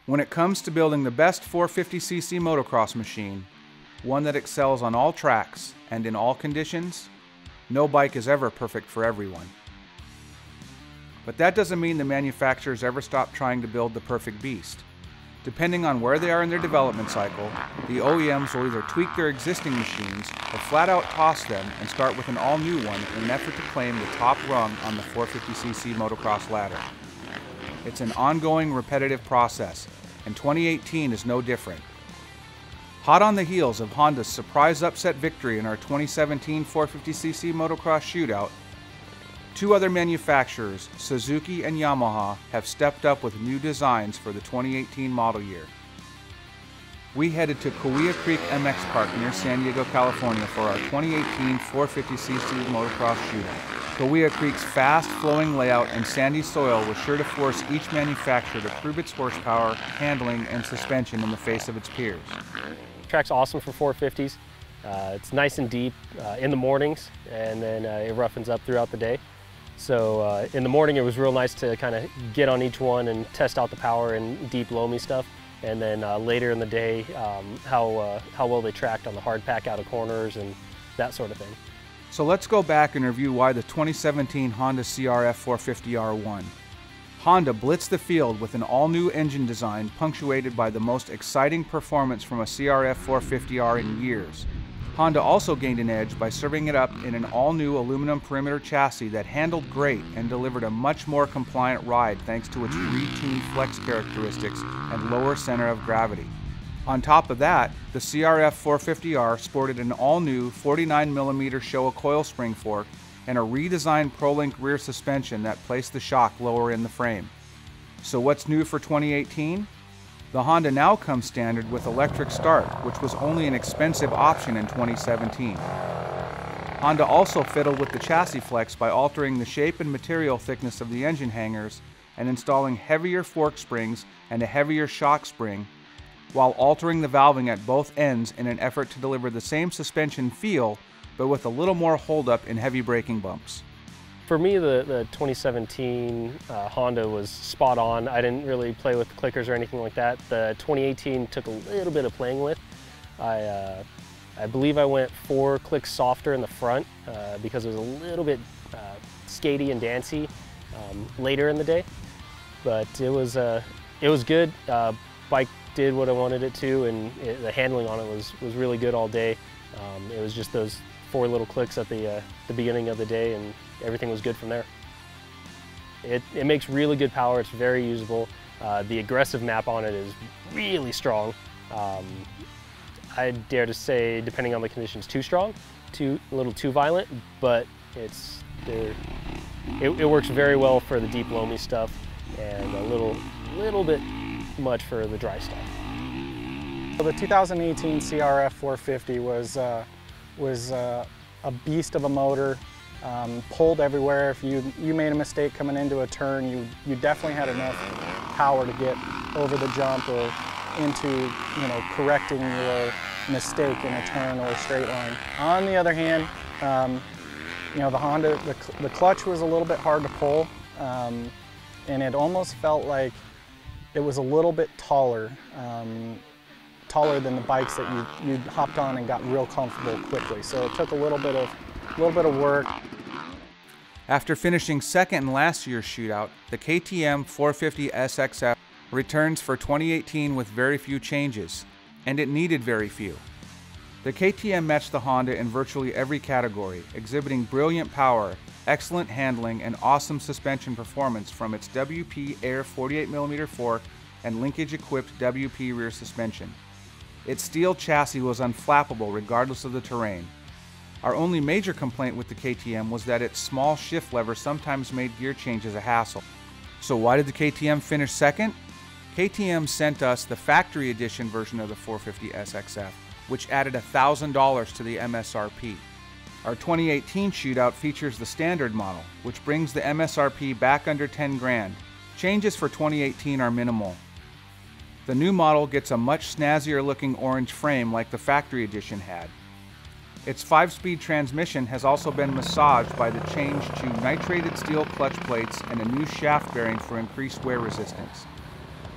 When it comes to building the best 450cc motocross machine, one that excels on all tracks and in all conditions, no bike is ever perfect for everyone. But that doesn't mean the manufacturers ever stop trying to build the perfect beast. Depending on where they are in their development cycle, the OEMs will either tweak their existing machines or flat out toss them and start with an all-new one in an effort to claim the top rung on the 450cc motocross ladder. It's an ongoing, repetitive process, and 2018 is no different. Hot on the heels of Honda's surprise upset victory in our 2017 450cc Motocross Shootout, two other manufacturers, Suzuki and Yamaha, have stepped up with new designs for the 2018 model year. We headed to Kaweah Creek MX Park near San Diego, California for our 2018 450cc Motocross Shootout. Kaweah Creek's fast-flowing layout and sandy soil was sure to force each manufacturer to prove its horsepower, handling, and suspension in the face of its peers. The track's awesome for 450s. It's nice and deep in the mornings, and then it roughens up throughout the day. So in the morning, it was real nice to kind of get on each one and test out the power and deep loamy stuff. And then later in the day, how well they tracked on the hard pack out of corners and that sort of thing. So let's go back and review why the 2017 Honda CRF450R won. Honda blitzed the field with an all-new engine design punctuated by the most exciting performance from a CRF450R in years. Honda also gained an edge by serving it up in an all-new aluminum perimeter chassis that handled great and delivered a much more compliant ride thanks to its retuned flex characteristics and lower center of gravity. On top of that, the CRF450R sported an all-new 49mm Showa coil spring fork and a redesigned ProLink rear suspension that placed the shock lower in the frame. So what's new for 2018? The Honda now comes standard with electric start, which was only an expensive option in 2017. Honda also fiddled with the chassis flex by altering the shape and material thickness of the engine hangers and installing heavier fork springs and a heavier shock spring, while altering the valving at both ends in an effort to deliver the same suspension feel, but with a little more holdup in heavy braking bumps. For me, the 2017 Honda was spot on. I didn't really play with clickers or anything like that. The 2018 took a little bit of playing with. I believe I went 4 clicks softer in the front because it was a little bit skatey and dancey later in the day. But it was good. Bike did what I wanted it to, and the handling on it was really good all day. It was just those 4 little clicks at the beginning of the day, and everything was good from there. It makes really good power. It's very usable. The aggressive map on it is really strong. I dare to say, depending on the conditions, too strong, a little too violent, but it works very well for the deep loamy stuff and a little bit much for the dry stuff. The 2018 CRF450 was a beast of a motor, pulled everywhere. If you made a mistake coming into a turn, you definitely had enough power to get over the jump or into correcting your mistake in a turn or a straight line. On the other hand, the Honda, the clutch was a little bit hard to pull, and it almost felt like it was a little bit taller than the bikes that you hopped on and got real comfortable quickly. So it took a little bit of work. After finishing second in last year's shootout, the KTM 450 SXF returns for 2018 with very few changes, and it needed very few. The KTM matched the Honda in virtually every category, exhibiting brilliant power, excellent handling, and awesome suspension performance from its WP Air 48mm fork and linkage-equipped WP rear suspension. Its steel chassis was unflappable regardless of the terrain. Our only major complaint with the KTM was that its small shift lever sometimes made gear changes a hassle. So why did the KTM finish second? KTM sent us the factory edition version of the 450 SXF, which added $1,000 to the MSRP. Our 2018 shootout features the standard model, which brings the MSRP back under 10 grand. Changes for 2018 are minimal. The new model gets a much snazzier looking orange frame like the factory edition had. Its 5-speed transmission has also been massaged by the change to nitrated steel clutch plates and a new shaft bearing for increased wear resistance.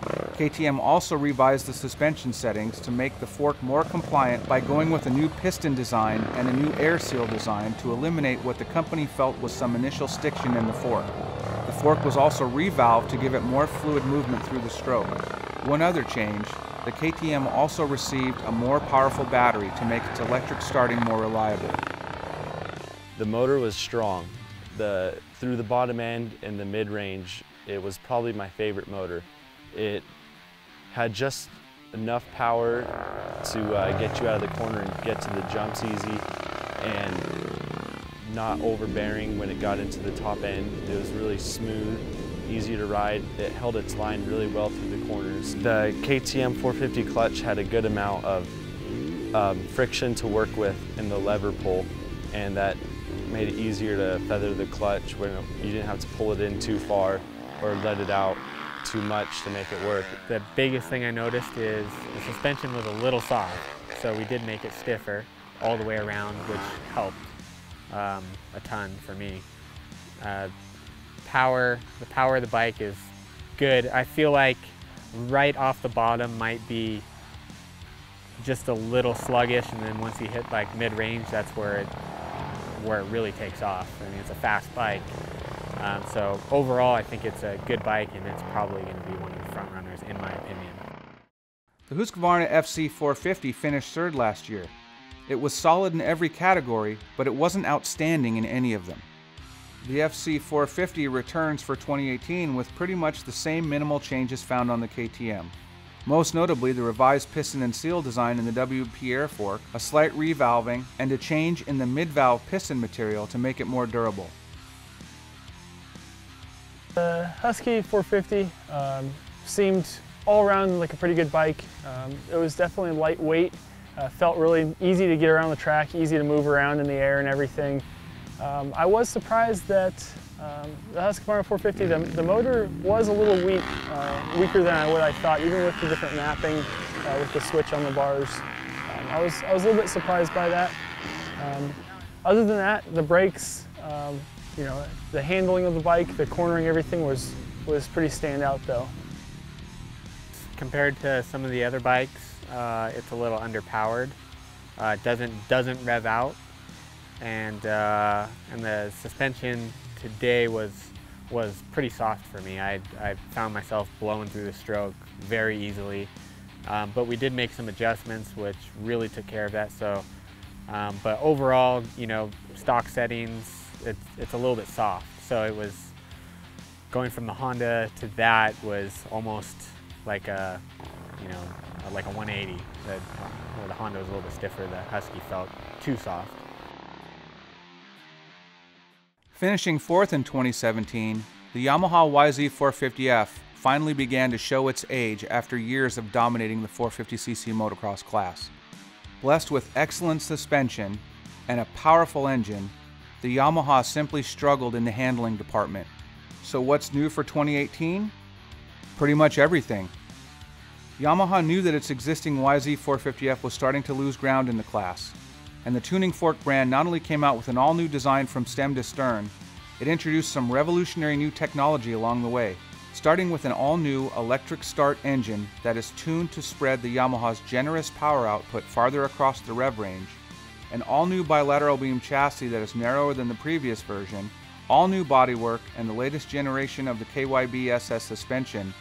KTM also revised the suspension settings to make the fork more compliant by going with a new piston design and a new air seal design to eliminate what the company felt was some initial stiction in the fork. The fork was also revalved to give it more fluid movement through the stroke. One other change, the KTM also received a more powerful battery to make its electric starting more reliable. The motor was strong. Through the bottom end and the mid-range, it was probably my favorite motor. It had just enough power to get you out of the corner and get to the jumps easy, and not overbearing when it got into the top end. It was really smooth, easy to ride. It held its line really well through the corners. The KTM 450 clutch had a good amount of friction to work with in the lever pull, and that made it easier to feather the clutch when you didn't have to pull it in too far or let it out too much to make it work. The biggest thing I noticed is the suspension was a little soft, so we did make it stiffer all the way around, which helped a ton for me. The power of the bike is good. I feel like right off the bottom might be just a little sluggish, and then once you hit like mid-range, that's where it really takes off. I mean, it's a fast bike. So overall, I think it's a good bike, and it's probably going to be one of the front runners, in my opinion. The Husqvarna FC450 finished third last year. It was solid in every category, but it wasn't outstanding in any of them. The FC450 returns for 2018 with pretty much the same minimal changes found on the KTM. Most notably, the revised piston and seal design in the WP air fork, a slight revalving, and a change in the mid-valve piston material to make it more durable. The Husky 450 seemed all around like a pretty good bike. It was definitely lightweight, felt really easy to get around the track, easy to move around in the air and everything. I was surprised that the Husqvarna 450, the motor was a little weak, weaker than what I thought, even with the different mapping, with the switch on the bars. I was a little bit surprised by that. Other than that, the brakes, you know, the handling of the bike, the cornering, everything was pretty standout though. Compared to some of the other bikes, it's a little underpowered. It doesn't rev out, and the suspension today was pretty soft for me. I found myself blowing through the stroke very easily, but we did make some adjustments which really took care of that. So, but overall, you know, stock settings, it's a little bit soft. So it was going from the Honda to that was almost like a, you know, like a 180. The Honda was a little bit stiffer. The Husky felt too soft. Finishing fourth in 2017, the Yamaha YZ450F finally began to show its age after years of dominating the 450cc motocross class. Blessed with excellent suspension and a powerful engine, the Yamaha simply struggled in the handling department. So what's new for 2018? Pretty much everything. Yamaha knew that its existing YZ450F was starting to lose ground in the class, and the tuning fork brand not only came out with an all-new design from stem to stern, it introduced some revolutionary new technology along the way, starting with an all-new electric start engine that is tuned to spread the Yamaha's generous power output farther across the rev range, an all-new bilateral beam chassis that is narrower than the previous version, all-new bodywork, and the latest generation of the KYB SS suspension.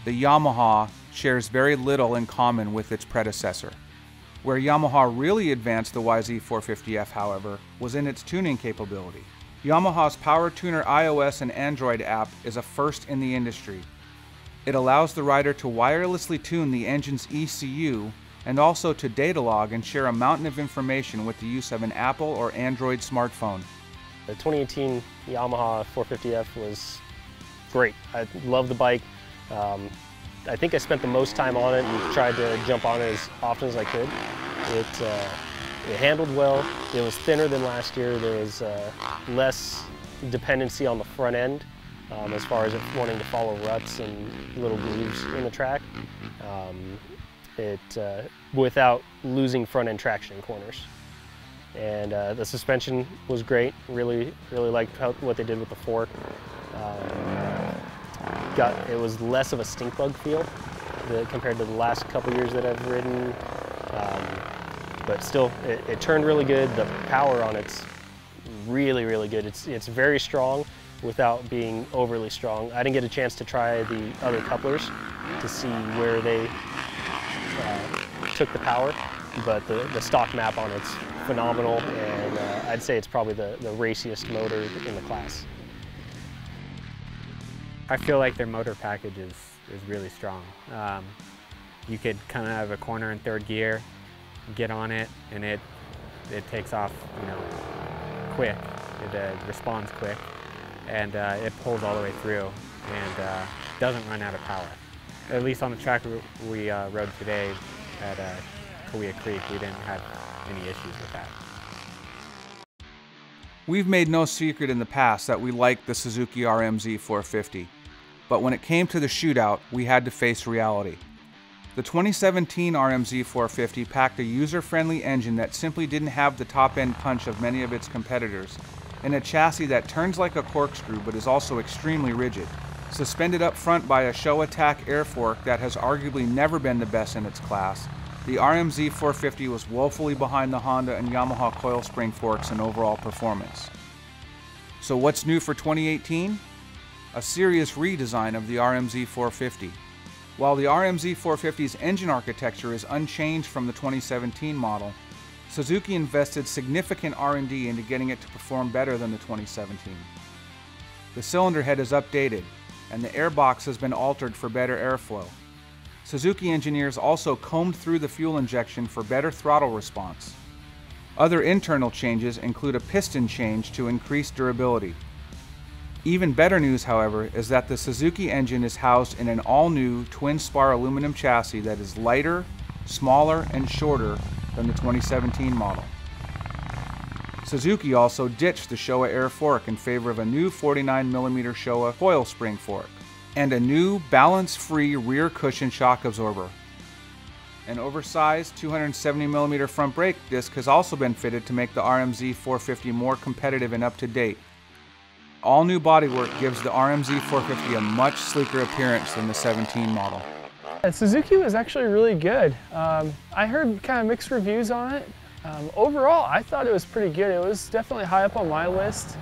The Yamaha shares very little in common with its predecessor. Where Yamaha really advanced the YZ450F, however, was in its tuning capability. Yamaha's Power Tuner iOS and Android app is a first in the industry. It allows the rider to wirelessly tune the engine's ECU and also to data log and share a mountain of information with the use of an Apple or Android smartphone. The 2018 Yamaha 450F was great. I love the bike. I think I spent the most time on it and tried to jump on it as often as I could. It handled well. It was thinner than last year. There was less dependency on the front end as far as it wanting to follow ruts and little grooves in the track. Without losing front end traction in corners. And the suspension was great. Really liked what they did with the fork. it was less of a stink bug feel compared to the last couple years that I've ridden. But still, it turned really good. The power on it's really, really good. It's very strong without being overly strong. I didn't get a chance to try the other couplers to see where they took the power, but the stock map on it's phenomenal, and I'd say it's probably the raciest motor in the class. I feel like their motor package is really strong. You could come out of a corner in third gear, get on it, and it takes off, you know, quick. It responds quick, and it pulls all the way through, and doesn't run out of power. At least on the track we rode today at Kauai Creek, we didn't have any issues with that. We've made no secret in the past that we liked the Suzuki RMZ450, but when it came to the shootout, we had to face reality. The 2017 RMZ450 packed a user-friendly engine that simply didn't have the top-end punch of many of its competitors, and a chassis that turns like a corkscrew but is also extremely rigid. Suspended up front by a show attack air fork that has arguably never been the best in its class, the RM-Z450 was woefully behind the Honda and Yamaha coil spring forks in overall performance. So what's new for 2018? A serious redesign of the RM-Z450. While the RM-Z450's engine architecture is unchanged from the 2017 model, Suzuki invested significant R&D into getting it to perform better than the 2017. The cylinder head is updated, and the airbox has been altered for better airflow. Suzuki engineers also combed through the fuel injection for better throttle response. Other internal changes include a piston change to increase durability. Even better news, however, is that the Suzuki engine is housed in an all-new twin-spar aluminum chassis that is lighter, smaller, and shorter than the 2017 model. Suzuki also ditched the Showa air fork in favor of a new 49mm Showa coil spring fork and a new balance-free rear cushion shock absorber. An oversized 270mm front brake disc has also been fitted to make the RM-Z450 more competitive and up-to-date. All new bodywork gives the RM-Z450 a much sleeker appearance than the 17 model. Suzuki was actually really good. I heard kind of mixed reviews on it. Overall, I thought it was pretty good. It was definitely high up on my list.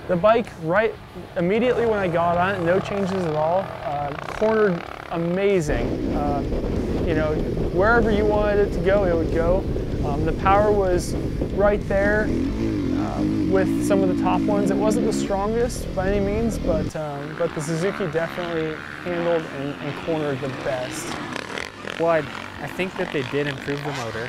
The bike, right immediately when I got on it, no changes at all. Cornered amazing. You know, wherever you wanted it to go, it would go. The power was right there with some of the top ones. It wasn't the strongest by any means, but the Suzuki definitely handled and cornered the best. Well, I think that they did improve the motor.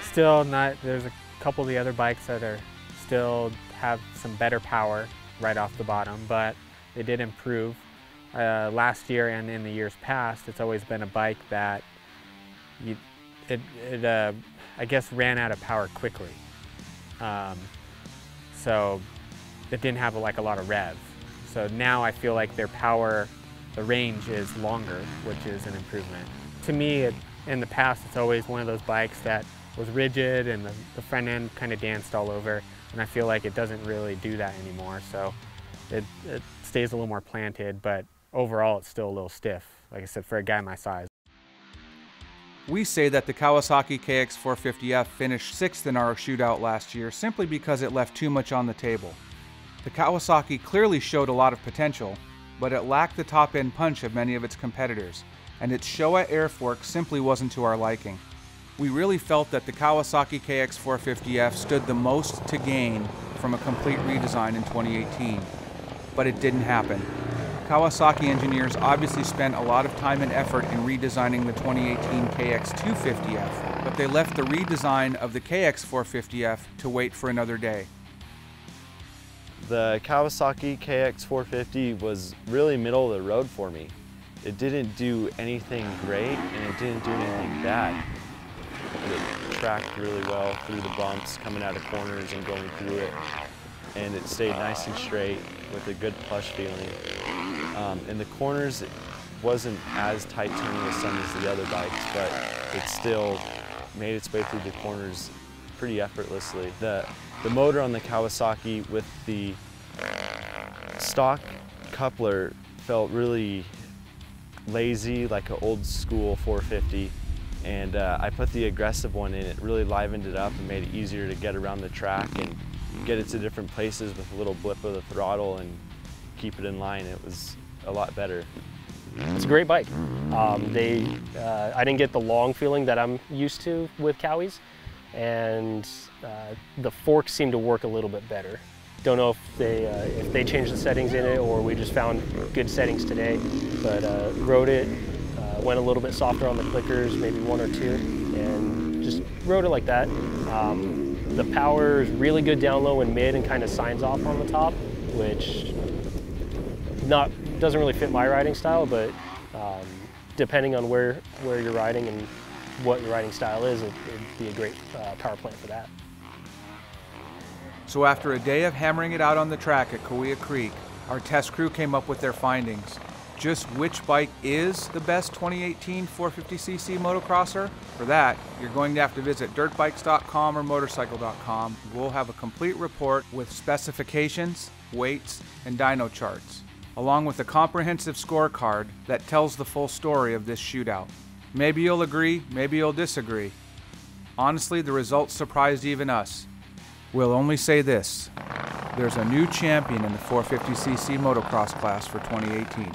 Still not, there's a couple of the other bikes that are still have some better power right off the bottom, but they did improve. Last year and in the years past, it's always been a bike that I guess ran out of power quickly. So it didn't have like a lot of rev. So now I feel like their power, the range is longer, which is an improvement. To me, in the past, it's always one of those bikes that was rigid and the front end kind of danced all over, and I feel like it doesn't really do that anymore. So it stays a little more planted, but overall it's still a little stiff, like I said, for a guy my size. We say that the Kawasaki KX450F finished 6th in our shootout last year simply because it left too much on the table. The Kawasaki clearly showed a lot of potential, but it lacked the top-end punch of many of its competitors, and its Showa air fork simply wasn't to our liking. We really felt that the Kawasaki KX450F stood the most to gain from a complete redesign in 2018, but it didn't happen. Kawasaki engineers obviously spent a lot of time and effort in redesigning the 2018 KX250F, but they left the redesign of the KX450F to wait for another day. The Kawasaki KX450 was really middle of the road for me. It didn't do anything great and it didn't do anything bad. It tracked really well through the bumps, coming out of corners and going through it. And it stayed nice and straight with a good plush feeling. In the corners, it wasn't as tight turning as some of the other bikes, but it still made its way through the corners pretty effortlessly. The motor on the Kawasaki with the stock coupler felt really lazy, like an old school 450. And I put the aggressive one in. It really livened it up and made it easier to get around the track and get it to different places with a little blip of the throttle and keep it in line. It was a lot better. It's a great bike. I didn't get the long feeling that I'm used to with Cowies, and the forks seem to work a little bit better. Don't know if they changed the settings in it or we just found good settings today, but rode it, went a little bit softer on the clickers, maybe 1 or 2, and just rode it like that. The power is really good down low and mid and kind of signs off on the top, which doesn't really fit my riding style, but depending on where you're riding and what your riding style is, it'd be a great power plant for that. So after a day of hammering it out on the track at Kaweah Creek, our test crew came up with their findings. Just which bike is the best 2018 450cc motocrosser? For that, you're going to have to visit dirtbikes.com or Motorcycle.com. We'll have a complete report with specifications, weights, and dyno charts, along with a comprehensive scorecard that tells the full story of this shootout. Maybe you'll agree, maybe you'll disagree. Honestly, the results surprised even us. We'll only say this: there's a new champion in the 450cc motocross class for 2018.